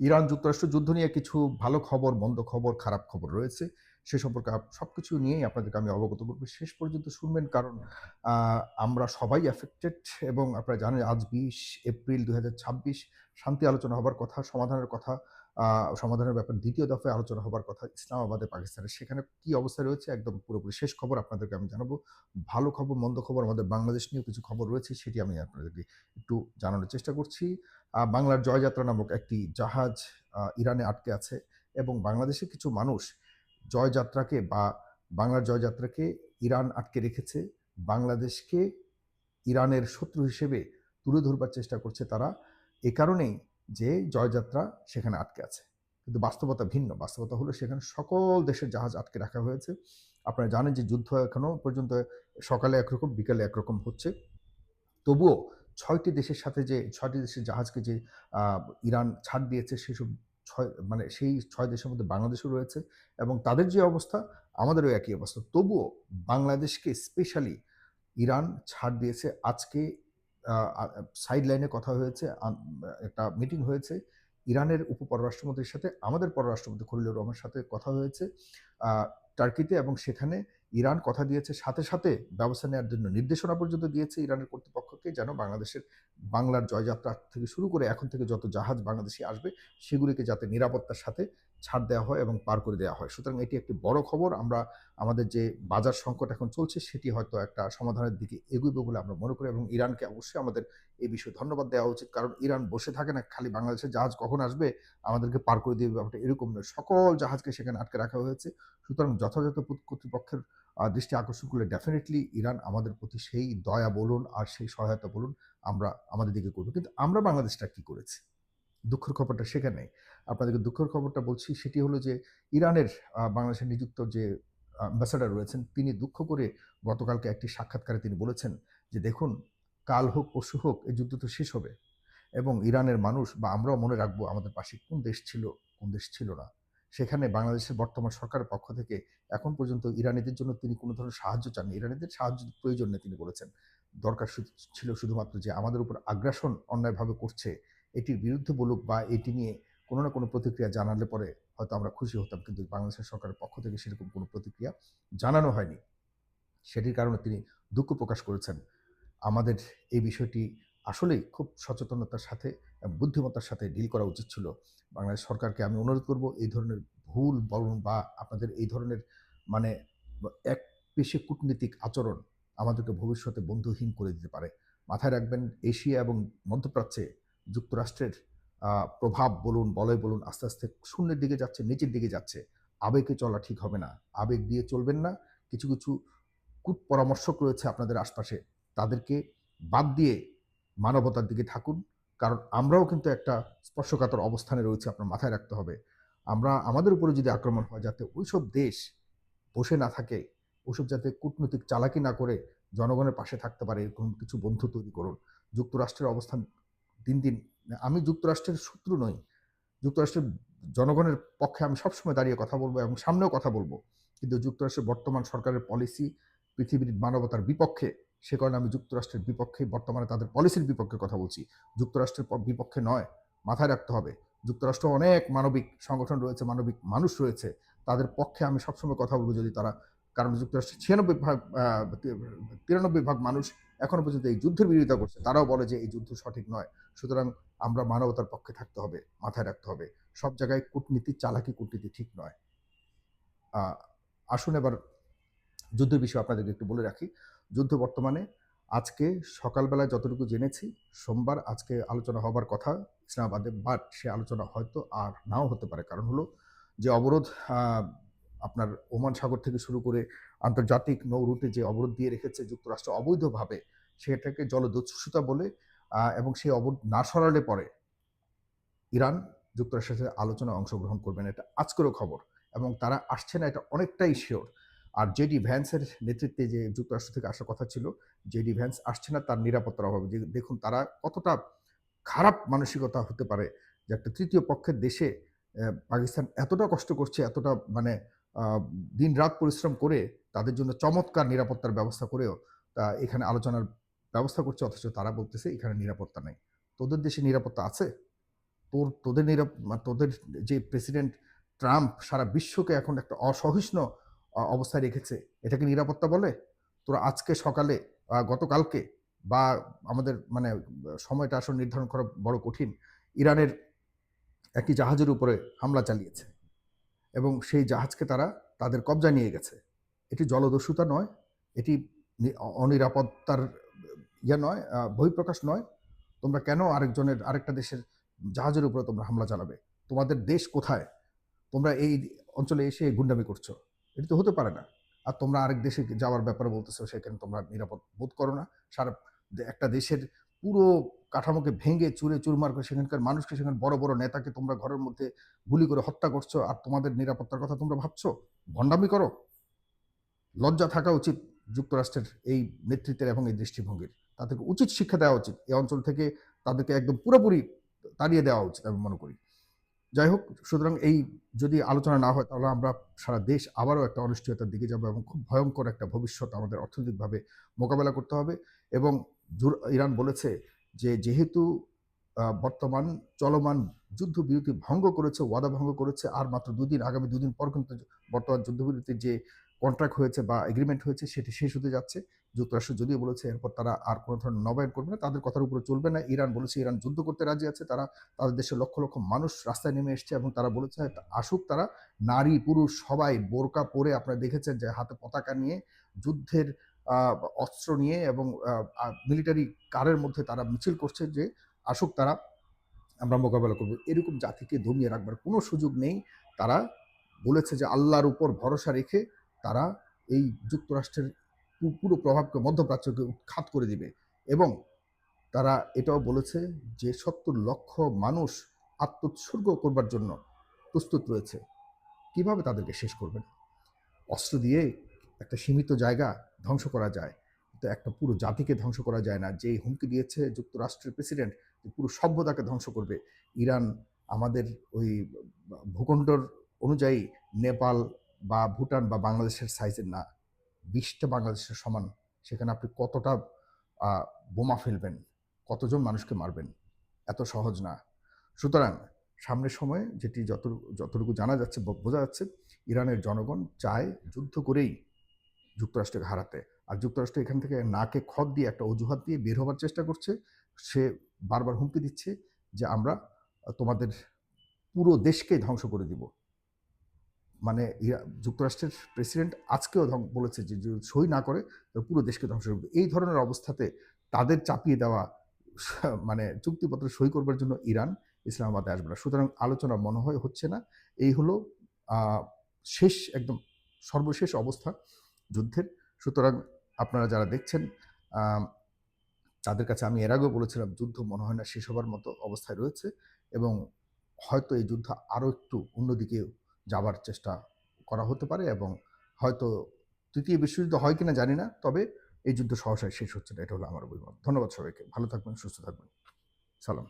Iran যুক্তরাষ্ট্র যুদ্ধ নিয়ে কিছু ভালো খবর, মন্দ খবর, খারাপ খবর রয়েছে। সে সম্পর্কে সবকিছু নিয়েই আপনাদেরকে আমি অবগত করব। শেষ পর্যন্ত শুনবেন কারণ আ আমরা সবাই অ্যাফেক্টেড এবং আপনারা জানেন আজ ২০ এপ্রিল ২০২৬ শান্তি আলোচনা হবার কথা, সমাধানের কথা, আ সমাধানের ব্যাপারে ২য় দফায় আলোচনা হবার কথা ইসলামাবাদে, পাকিস্তানের। সেখানে কি অবস্থা রয়েছে একদম পুরোপুরি শেষ খবর আপনাদেরকে আমি জানাবো। ভালো খবর, মন্দ খবর আমাদের বাংলাদেশ নিয়েও কিছু খবর রয়েছে সেটি আমি আপনাদেরকে একটু জানানোর চেষ্টা করছি। বাংলার জয়যাত্রা নামক একটি জাহাজ ইরানে আটকে আছে এবং বাংলাদেশের কিছু মানুষ জয়যাত্রাকে বা বাংলার জয়যাত্রাকে ইরান আটকে রেখেছে। বাংলাদেশকে ইরানের শত্রু হিসেবে তুলে ধরবার চেষ্টা করছে তারা। এ কারণেই যে জয়যাত্রা সেখানে আটকে আছে। কিন্তু বাস্তবতা ভিন্ন। বাস্তবতা হলো সেখানে সকল দেশের জাহাজ আটকে রাখা হয়েছে। আপনারা জানেন যে যুদ্ধ এখনো পর্যন্ত সকালে একরকম, বিকালে একরকম হচ্ছে। তবুও ৬টি দেশের সাথে যে ৬টি দেশের জাহাজকে যে আ ইরান ছাড় দিয়েছে সেসব ৬ মানে সেই ৬ দেশের মধ্যে বাংলাদেশও রয়েছে এবং তাদের যে অবস্থা আমাদেরও একই অবস্থা। তবুও বাংলাদেশকে স্পেশালি ইরান ছাড় দিয়েছে। আজকে আ আ সাইড লাইনে কথা হয়েছে, একটা মিটিং হয়েছে। ইরানের উপপররাষ্ট্রমন্ত্রীর সাথে আমাদের পররাষ্ট্রমন্ত্রী খলিলুর রহমানের সাথে কথা হয়েছে আ টার্কিতে এবং সেখানে ইরান কথা দিয়েছে সাথে, সাথে ব্যবস্থা নেওয়ার জন্য নির্দেশনা পর্যন্ত দিয়েছে ইরানের কর্তৃপক্ষকে যেন বাংলার জয়যাত্রা থেকে শুরু করে এখন থেকে যত জাহাজ বাংলাদেশে আসবে সেগুলিকে যাতে নিরাপত্তার সাথে ছাড় দেওয়া হয় এবং পার করে দেওয়া হয়। সুতরাং এটি একটি বড় খবর। আমরা আমাদের যে বাজার সংকট এখন চলছে সেটি হয়তো একটা সমাধানের দিকে এগোবে বলে আমরা মনে করি এবং ইরানকে অবশ্যই আমাদের এই বিষয়ে ধন্যবাদ দেওয়া উচিত। কারণ ইরান বসে থাকে না খালি বাংলাদেশের জাহাজ কখন আসবে আমাদেরকে পার করে দিবে ব্যাপারটা এরকম নয়। সকল জাহাজকে সেখানে আটকে রাখা হয়েছে। সুতরাং যথাযথ কর্তৃপক্ষের দৃষ্টি আকর্ষণ করলে ডেফিনিটলি ইরান আমাদের প্রতি সেই দয়া বলুন আর সেই সহায়তা বলুন আমরা আমাদের দিকে করব। কিন্তু আমরা বাংলাদেশটা কি করেছি? দুঃখের খবরটা সেখানে। আপনাদেরকে দুঃখের খবরটা বলছি সেটি হলো যে ইরানের বাংলাদেশে নিযুক্ত যে অ্যাম্বাসেডর রয়েছেন তিনি দুঃখ করে গতকালকে একটি সাক্ষাৎকারে তিনি বলেছেন যে, "দেখুন কাল হোক পরশু হোক এই যুদ্ধ তো শেষ হবে এবং ইরানের মানুষ বা আমরাও মনে রাখবো আমাদের পাশে কোন দেশ ছিল, কোন দেশ ছিল না। সেখানে বাংলাদেশের বর্তমান সরকারের পক্ষ থেকে এখন পর্যন্ত ইরানিদের জন্য তিনি কোনো ধরনের সাহায্য চাননি। ইরানিদের সাহায্য প্রয়োজন নেই তিনি বলেছেন। দরকার ছিল শুধুমাত্র যে আমাদের উপর আগ্রাসন অন্যায়ভাবে করছে এটির বিরুদ্ধে বলুক বা এটি নিয়ে কোনো না কোনো প্রতিক্রিয়া জানালে পরে হয়তো আমরা খুশি হতাম। কিন্তু বাংলাদেশের সরকারের পক্ষ থেকে সেরকম কোনো প্রতিক্রিয়া জানানো হয়নি। সেটির কারণে তিনি দুঃখ প্রকাশ করেছেন। আমাদের এই বিষয়টি আসলেই খুব সচেতনতার সাথে বুদ্ধিমত্তার সাথে ডিল করা উচিত ছিল। বাংলাদেশ সরকারকে আমি অনুরোধ করব এই ধরনের ভুল বলুন বা আপনাদের এই ধরনের মানে একপেশে কূটনীতিক আচরণ আমাদেরকে ভবিষ্যতে বন্ধুহীন করে দিতে পারে। মাথায় রাখবেন এশিয়া এবং মধ্যপ্রাচ্যে যুক্তরাষ্ট্রের প্রভাব বলুন, বলয় বলুন আস্তে, আস্তে শূন্যের দিকে যাচ্ছে, নিচের দিকে যাচ্ছে। আবেগে চলা ঠিক হবে না। আবেগ দিয়ে চলবেন না। কিছু, কিছু পরামর্শক রয়েছে আপনাদের আশপাশে। তাদেরকে বাদ দিয়ে মানবতার দিকে থাকুন। কারণ আমরাও কিন্তু একটা স্পর্শকাতর অবস্থানে রয়েছি আপনার মাথায় রাখতে হবে। আমরা আমাদের উপরে যদি আক্রমণ হয় যাতে ওইসব দেশ বসে না থাকে, ওসব যাতে কূটনৈতিক চালাকি না করে জনগণের পাশে থাকতে পারে এরকম কিছু বন্ধু তৈরি করুন। যুক্তরাষ্ট্রের অবস্থান দিন, দিন আমি যুক্তরাষ্ট্রের শত্রু নই। যুক্তরাষ্ট্রের জনগণের পক্ষে আমি সবসময় দাঁড়িয়ে কথা বলব এবং সামনেও কথা বলব। কিন্তু যুক্তরাষ্ট্রের বর্তমান সরকারের পলিসি পৃথিবীর মানবতার বিপক্ষে। সে কারণে আমি যুক্তরাষ্ট্রের বিপক্ষে বর্তমানে তাদের পলিসির বিপক্ষে কথা বলছি। যুক্তরাষ্ট্রের বিপক্ষে নয়। মাথায় রাখতে হবে। যুক্তরাষ্ট্র অনেক মানবিক সংগঠন রয়েছে, মানবিক মানুষ রয়েছে। তাদের পক্ষে আমি সবসময় কথা বলব যদি তারা কারণ যুক্তরাষ্ট্রের ৯৬ ভাগ ৯৩ ভাগ মানুষ এখনো পর্যন্ত এই যুদ্ধের বিরোধিতা করছে। তারাও বলে যে এই যুদ্ধ সঠিক নয়। সুতরাং আমরা মানবতার পক্ষে থাকতে হবে, মাথায় রাখতে হবে। সব জায়গায় কূটনীতি, চালাকি কূটনীতি ঠিক নয়। আ আসুন এবার যুদ্ধের বিষয়ে আপনাদেরকে একটু বলে রাখি। যুদ্ধ বর্তমানে আজকে সকালবেলায় যতটুকু জেনেছি, সোমবার আজকে আলোচনা হবার কথা ইসলামাবাদে। বাট সে আলোচনা হয়তো আর নাও হতে পারে। কারণ হলো যে অবরোধ আ আপনার ওমান সাগর থেকে শুরু করে আন্তর্জাতিক নৌ রুটে যে অবরোধ দিয়ে রেখেছে যুক্তরাষ্ট্র অবৈধভাবে, সেটাকে জলদস্যুতা বলে এবং সেই অবরোধ না সরালে পরে ইরান যুক্তরাষ্ট্রের সাথে আলোচনায় অংশগ্রহণ করবে না। এটা আজকেরও খবর এবং তারা আসছে না এটা অনেকটাই শিওর। আর জেডি ভ্যান্সের নেতৃত্বে যে যুক্তরাষ্ট্র থেকে আসার কথা ছিল, জেডি ভ্যান্স আসছে না তার নিরাপত্তার অভাবে। যে দেখুন তারা কতটা খারাপ মানসিকতা হতে পারে যে একটা তৃতীয় পক্ষের দেশে পাকিস্তান এতটা কষ্ট করছে, এতটা মানে আ দিনরাত পরিশ্রম করে তাদের জন্য চমৎকার নিরাপত্তার ব্যবস্থা করেও এখানে আলোচনার ব্যবস্থা করছে অথচ তারা বলতেছে এখানে নিরাপত্তা নাই। তোদের দেশে নিরাপত্তা আছে? তোদের যে প্রেসিডেন্ট ট্রাম্প সারা বিশ্বকে এখন একটা অসহিষ্ণু অবস্থায় রেখেছে, এটাকে নিরাপত্তা বলে? তোরা আজকে সকালে গতকালকে বা আমাদের মানে সময়টা আসলে নির্ধারণ করা বড় কঠিন। ইরানের একটি জাহাজের উপরে হামলা চালিয়েছে এবং সেই জাহাজকে তারা তাদের কবজায় নিয়ে গেছে। এটি জলদস্যুতা নয়, এটি অনিরাপত্তার নয়, বহিঃপ্রকাশ নয়। তোমরা কেন আরেকটা দেশের জাহাজের উপরে তোমরা হামলা চালাবে? তোমাদের দেশ কোথায়? তোমরা এই অঞ্চলে এসে গুন্ডামি করছো। এটা তো হতে পারে না। আর তোমরা আরেক দেশে যাওয়ার ব্যাপারে বলতেছো, সেখানে তোমরা নিরাপদ বোধ করো না। সারা একটা দেশের পুরো কাঠামোকে ভেঙে চুরে চুরমার করে সেখানকার মানুষকে, সেখানে বড় বড় নেতাকে তোমরা ঘরের মধ্যে গুলি করে হত্যা করছো, আর তোমাদের নিরাপত্তার কথা তোমরা ভাবছো? ভণ্ডামি করো। লজ্জা থাকা উচিত যুক্তরাষ্ট্রের এই নেতৃত্বের এবং এই দৃষ্টিভঙ্গির। তাদেরকে উচিত শিক্ষা দেওয়া উচিত। এই অঞ্চল থেকে তাদেরকে একদম পুরোপুরি তাড়িয়ে দেওয়া উচিত আমি মনে করি। যাই হোক, সুতরাং এই যদি আলোচনা না হয় তাহলে আমরা সারা দেশ আবারও একটা অনিশ্চয়তার দিকে যাব এবং খুব ভয়ঙ্কর একটা ভবিষ্যৎ আমাদের অর্থনৈতিকভাবে মোকাবেলা করতে হবে। এবং ইরান বলেছে যে যেহেতু বর্তমান চলমান যুদ্ধবিরতি ভঙ্গ করেছে, ওয়াদা ভঙ্গ করেছে, আর মাত্র আগামী ২ দিন পর কিন্তু বর্তমান যুদ্ধবিরতির যে কন্ট্রাক্ট হয়েছে বা এগ্রিমেন্ট হয়েছে সেটি শেষ হতে যাচ্ছে। যুক্তরাষ্ট্র যদিও বলেছে এরপর তারা আর কোনো ধরনের নবায়ন করবে না, তাদের কথার উপরে চলবে না। ইরান বলেছে ইরান যুদ্ধ করতে রাজি আছে। তাদের দেশের লক্ষ লক্ষ মানুষ রাস্তায় নেমে এসছে এবং তারা বলেছে আসুক তারা, নারী পুরুষ সবাই বোরকা পরে, আপনারা দেখেছেন যে হাতে পতাকা নিয়ে, যুদ্ধের অস্ত্র নিয়ে এবং মিলিটারি কারের মধ্যে তারা মিছিল করছে যে আসুক তারা, আমরা মোকাবেলা করব। এরকম জাতিকে দমিয়ে রাখবার কোনো সুযোগ নেই। তারা বলেছে যে আল্লাহর উপর ভরসা রেখে তারা এই যুক্তরাষ্ট্রের পুরো প্রভাবকে মধ্যপ্রাচ্যকে উৎখাত করে দিবে। এবং তারা এটাও বলেছে যে ৭০ লক্ষ মানুষ আত্মোৎসর্গ করবার জন্য প্রস্তুত রয়েছে। কিভাবে তাদেরকে শেষ করবেন? অস্ত্র দিয়ে একটা সীমিত জায়গা ধ্বংস করা যায়, কিন্তু একটা পুরো জাতিকে ধ্বংস করা যায় না। যেই হুমকি দিয়েছে যুক্তরাষ্ট্রের প্রেসিডেন্ট, পুরো সভ্যতাকে ধ্বংস করবে। ইরান আমাদের ওই ভূখণ্ডর অনুযায়ী নেপাল বা ভুটান বা বাংলাদেশের সাইজের না, ২০টা বাংলাদেশের সমান। সেখানে আপনি কতটা বোমা ফেলবেন, কতজন মানুষকে মারবেন? এত সহজ না। সুতরাং সামনের সময়ে যতটুকু জানা যাচ্ছে, বোঝা যাচ্ছে, ইরানের জনগণ চায় যুদ্ধ করেই যুক্তরাষ্ট্রকে হারাতে। আর যুক্তরাষ্ট্র এখান থেকে নাকে খত দিয়ে একটা অজুহাত দিয়ে বের হবার চেষ্টা করছে। সে বারবার হুমকি দিচ্ছে যে আমরা তোমাদের পুরো দেশকে ধ্বংস করে দিব। মানে যুক্তরাষ্ট্রের প্রেসিডেন্ট আজকেও বলেছে যে যদি সই না করে পুরো দেশকে ধ্বংস করবে। এই ধরনের অবস্থাতে তাদের চাপিয়ে দেওয়া মানে চুক্তিপত্রে সই করবার জন্য ইরান ইসলামাবাদে আসবে না। সুতরাং আলোচনা মনে হয় হচ্ছে না। এই হলো শেষ, একদম সর্বশেষ অবস্থা যুদ্ধের। সুতরাং আপনারা যারা দেখছেন, তাদের কাছে আমি এর আগেও বলেছিলাম যুদ্ধ মনে হয় না শেষ হবার মতো অবস্থায় রয়েছে এবং হয়তো এই যুদ্ধ আরও একটু অন্যদিকে যাবার চেষ্টা করা হতে পারে এবং হয়তো তৃতীয় বিশ্বযুদ্ধ হয় কিনা জানি না, তবে এই যুদ্ধ সহসায় শেষ হচ্ছে না। এটা হলো আমার অভিমত। ধন্যবাদ সবাইকে। ভালো থাকবেন, সুস্থ থাকবেন। সালাম।